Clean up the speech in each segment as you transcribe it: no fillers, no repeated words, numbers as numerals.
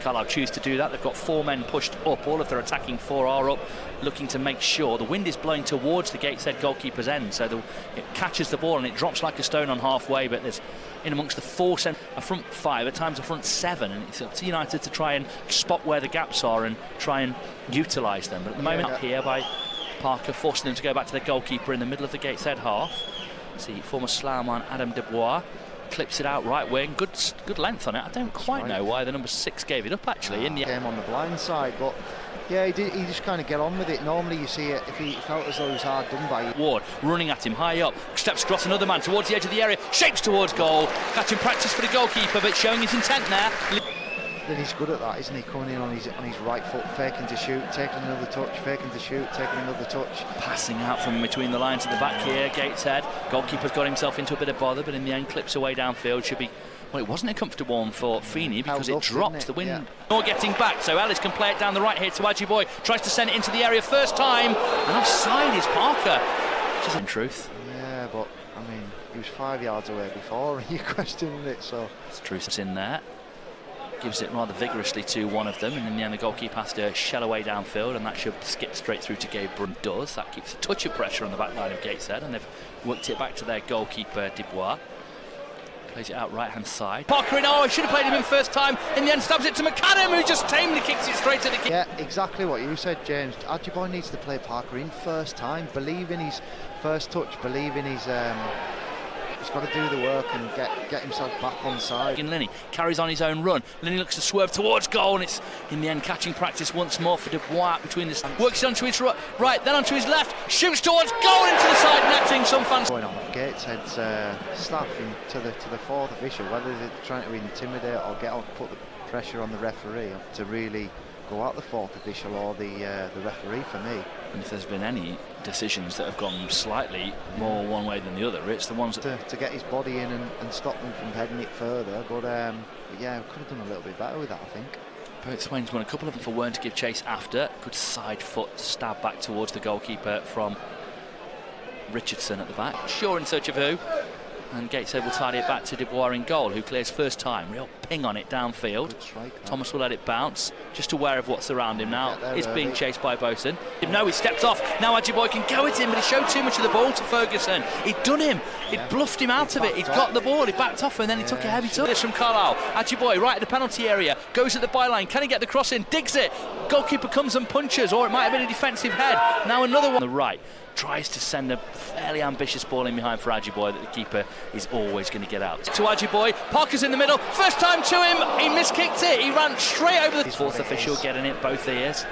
Carlise choose to do that. They've got 4 men pushed up. All of their attacking 4 are up, looking to make sure. The wind is blowing towards the Gateshead goalkeeper's end, so it catches the ball and it drops like a stone on halfway, but there's in amongst the 4 a front 5, at times a front 7, and it's up to United to try and spot where the gaps are and try and utilise them. But at the moment up here by Parker, forcing them to go back to their goalkeeper in the middle of the Gateshead half. See former Slough man Adam Desbois clips it out right wing, good length on it. I don't quite know why the number 6 gave it up actually. In the came on the blind side, but yeah, he just kind of get on with it. Normally you see it if he felt as though he was hard done by. Ward running at him high up, steps across another man towards the edge of the area, shapes towards goal, catching practice for the goalkeeper, but showing his intent there. Then he's good at that, isn't he? Coming in on his right foot, faking to shoot, taking another touch, faking to shoot, taking another touch. Passing out from between the lines at the back here, Gateshead. Goalkeeper's got himself into a bit of bother, but in the end clips away downfield. Should be, well, it wasn't a comfortable one for Feeney because it dropped the wind. Yeah. Nor getting back, so Ellis can play it down the right here to Desbois. Tries to send it into the area first time, and offside is Parker. Just in truth. Yeah, but I mean, he was 5 yards away before, and you questioned it, so. It's truth. It's in there. Gives it rather vigorously to one of them, and in the end the goalkeeper has to shell away downfield, and that should skip straight through to Gabriel. Does that keeps a touch of pressure on the back line of Gateshead, and they've worked it back to their goalkeeper Desbois. Plays it out right hand side. Parker in, oh, he should have played him in first time. In the end stabs it to McAdam, who just tamely kicks it straight to the kick. Yeah, exactly what you said, James. Desbois needs to play Parker in first time, believe in his first touch, believe in his he's got to do the work and get himself back on side. Linney carries on his own run. Linney looks to swerve towards goal, and it's in the end catching practice once more for Desbois between the works onto his right, then onto his left, shoots towards goal into the side netting. Some fans going on with Gateshead's staff to the 4th official, whether they're trying to intimidate or put the pressure on the referee to really go out the 4th official or the referee for me. And if there's been any decisions that have gone slightly more one way than the other, it's the ones that to get his body in and stop them from heading it further. But yeah, we could have done a little bit better with that, I think. Both Swains won a couple of them for Wern to give chase after. Good side foot stab back towards the goalkeeper from Richardson at the back. Sure in search of who. And Gateshead will tidy it back to Desbois in goal, who clears first time. Real ping on it downfield. Good strike, Thomas will let it bounce, just aware of what's around him now. He's being chased by Bosun. No, he stepped off. Now Desbois can go at him, but he showed too much of the ball to Ferguson. He'd done him. He'd bluffed him out of it. He'd got the ball, he backed off, and then he took a heavy touch. This from Carlile. Desbois right at the penalty area, goes at the byline. Can he get the cross in? Digs it. Goalkeeper comes and punches, or it might have been a defensive head. Now another one on the right. Tries to send a fairly ambitious ball in behind for Desbois that the keeper is always going to get out. To Desbois, Parker's in the middle, first time to him, he miskicked it, he ran straight over the 4th official, getting it both ears.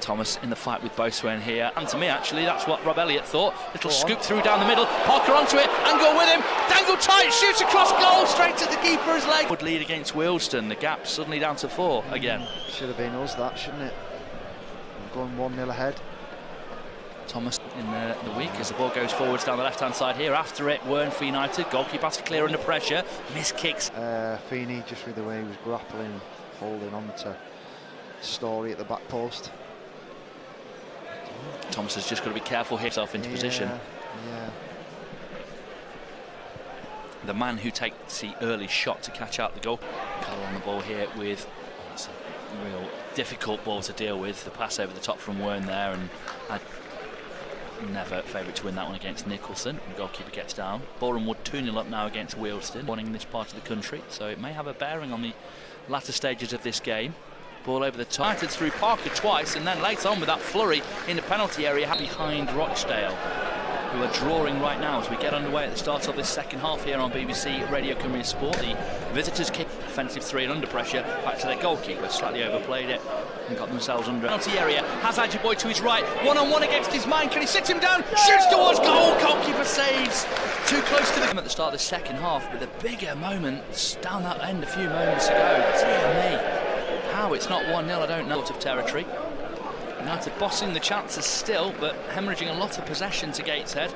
Thomas in the fight with Bosun here, and to me actually that's what Rob Elliott thought. Little scoop through down the middle, Parker onto it, Angle with him, dangle tight, shoots across goal, straight to the keeper's leg. Would lead against Wealdstone, the gap suddenly down to 4 again. Should have been us that, shouldn't it? Going 1-0 ahead. Thomas in the week as the ball goes forwards down the left-hand side here. After it, Wern for United. Goalkeeper has to clear under pressure. Miss kicks. Feeney, just with the way he was grappling, holding on to Story at the back post. Thomas has just got to be careful, hit himself into position. Yeah. The man who takes the early shot to catch out the goal. Carl on the ball here with a real difficult ball to deal with. The pass over the top from Wern there, and I'd never favourite to win that one against Nicholson. The goalkeeper gets down. Boreham Wood 2-0 up now against Wealdstone, winning in this part of the country, so it may have a bearing on the latter stages of this game. Ball over the top, through Parker twice, and then later on with that flurry in the penalty area behind Rochdale, who are drawing right now as we get underway at the start of this second half here on BBC Radio Cymru Sport. The visitors kick, offensive 3 and under pressure, back to their goalkeeper, slightly overplayed it and got themselves under. Penalty area, has Desbois to his right, one-on-one against his man, can he sit him down? Shoots towards goal, goalkeeper saves, too close to the at the start of the second half, but the bigger moments down that end a few moments ago. Dear me, how it's not 1-0 I don't know. Out of territory. United bossing the chances still, but hemorrhaging a lot of possession to Gateshead.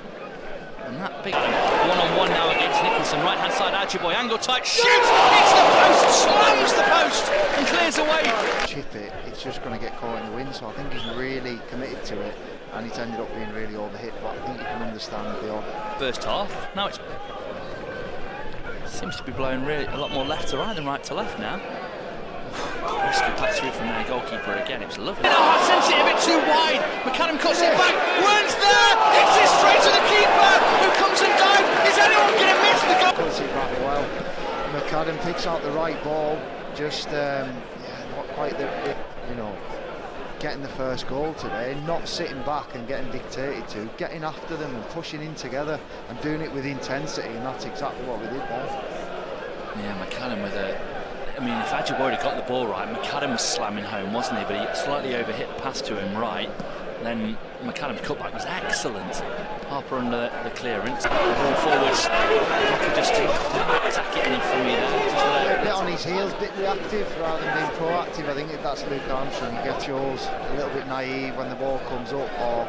And that big one-on-one now against Nicholson. Right-hand side, Desbois, angle tight, shoots! It's the post, slams the post, and clears away. Chip it, it's just going to get caught in the wind, so I think he's really committed to it, and it's ended up being really overhit, but I think you can understand the first half. Now it's Seems to be blowing really a lot more left to right than right to left now. Risky pass through from their goalkeeper again. It was lovely. Sent it a bit too wide. McAdam cuts it back. Wern's there. Hits it straight to the keeper, who comes and dives. Is anyone going to miss the goal? Cuts it back well. McAdam picks out the right ball. Just not quite getting the first goal today. Not sitting back and getting dictated to. Getting after them and pushing in together and doing it with intensity. And that's exactly what we did there. Yeah, McAdam with a. I mean, if Desbois had got the ball right, McAdam was slamming home, wasn't he? But he slightly overhit the pass to him right. Then McAdam's cutback was excellent. Harper under the clearance. Ball forwards. Harper just to attack it in for me there. A bit on his heels, a bit reactive rather than being proactive. I think if that's Luke Armstrong, he gets yours a little bit naive when the ball comes up, or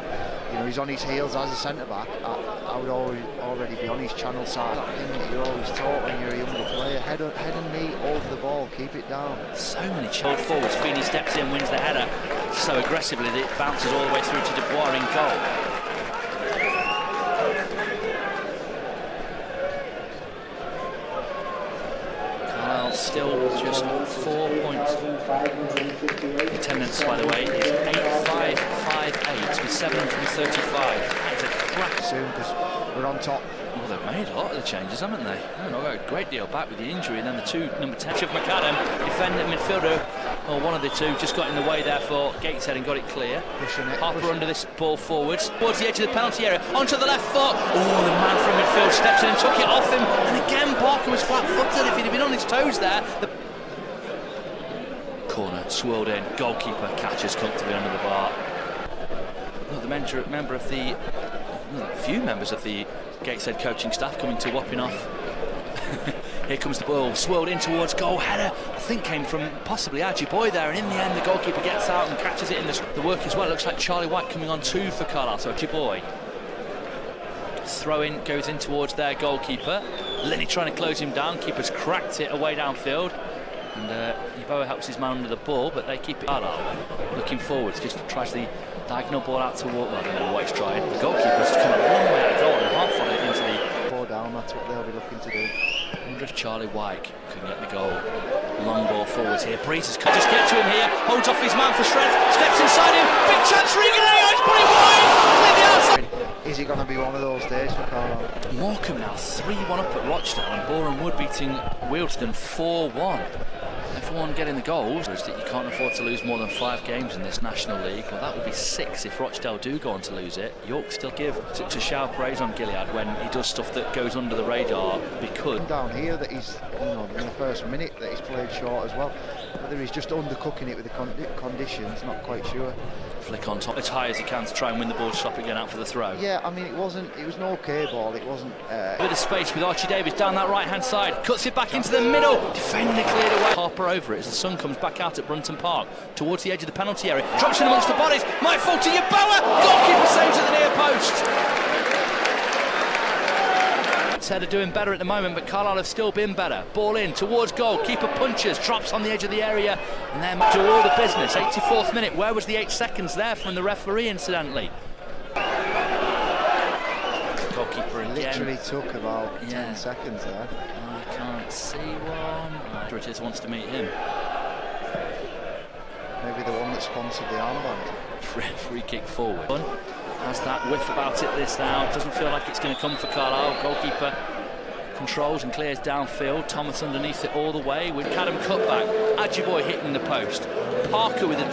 he's on his heels as a centre back. I would already be on his channel side. That thing that you're always taught when you're a younger player: head and knee over the ball, keep it down. So many child forwards. Feeney steps in, wins the header so aggressively that it bounces all the way through to Desbois in goal. Still just 4 points. Attendance, by the way, is 8,558 with 735. That's a crack soon because we're on top. Well, they've made a lot of the changes, haven't they? I got a great deal back with the injury, and then the number 10 of McAdam, defender, midfielder, or one of the two, just got in the way there for Gateshead and got it clear. Harper under this ball forwards, towards the edge of the penalty area, onto the left foot. Oh, the man from midfield steps in and took it off him, and again Parker was flat-footed. If he'd have been on his toes there. Corner, swirled in, goalkeeper catches comfortably under the bar. Well, a few members of the Gateshead coaching staff coming to Wapping off. Here comes the ball, swirled in towards goal. Header, I think, came from possibly Desbois there, and in the end the goalkeeper gets out and catches it in the work as well. It looks like Charlie White coming on too for Carlise, so Desbois. Throw in, goes in towards their goalkeeper. Lenny trying to close him down, keeper's cracked it away downfield. And Yeboah helps his man under the ball, but they keep it. Looking forwards, just tries the diagonal ball out to walk. I don't know what he's trying. The goalkeeper's come a long way out of goal and half on it into the ball down. That's what they'll be looking to do. I wonder if Charlie White can get the goal. Long ball forwards here. Breezes can just get to him here. Holds off his man for strength. Steps inside him. Big chance for Egan. He's put it wide. Clear the outside. Is it going to be one of those days for Carlise? Morecambe now 3-1 up at Rochdale, and Boreham Wood beating Wealdstone 4-1. Everyone getting the goals is that you can't afford to lose more than 5 games in this National League. Well, that would be 6 if Rochdale do go on to lose it. York still give to shower praise on Gilead when he does stuff that goes under the radar, because down here that he's in the first minute that he's played short as well. Whether he's just undercooking it with the conditions, not quite sure. Flick on top as high as he can to try and win the ball, stop it again out for the throw. Yeah, I mean it was an okay ball. It wasn't. Bit of space with Archie Davis down that right hand side, cuts it back into the middle. Defender cleared away. Harper over it as the sun comes back out at Brunton Park towards the edge of the penalty area. Drops in amongst the bodies. Might fall to Yeboah. Goalkeeper saves at the near post. Header doing better at the moment, but Carlisle have still been better. Ball in towards goal. Keeper punches, drops on the edge of the area, and then do all the business. 84th minute. Where was the 8 seconds there from the referee, incidentally? Goalkeeper again. Literally took about 10 seconds there. I can't see one. Bridges wants to meet him. Maybe the one that sponsored the armband. Free kick forward. Has that whiff about it this now. Doesn't feel like it's going to come for Carlisle. Goalkeeper controls and clears downfield. Thomas underneath it all the way with McAdam cutback. Desbois hitting the post. Parker with a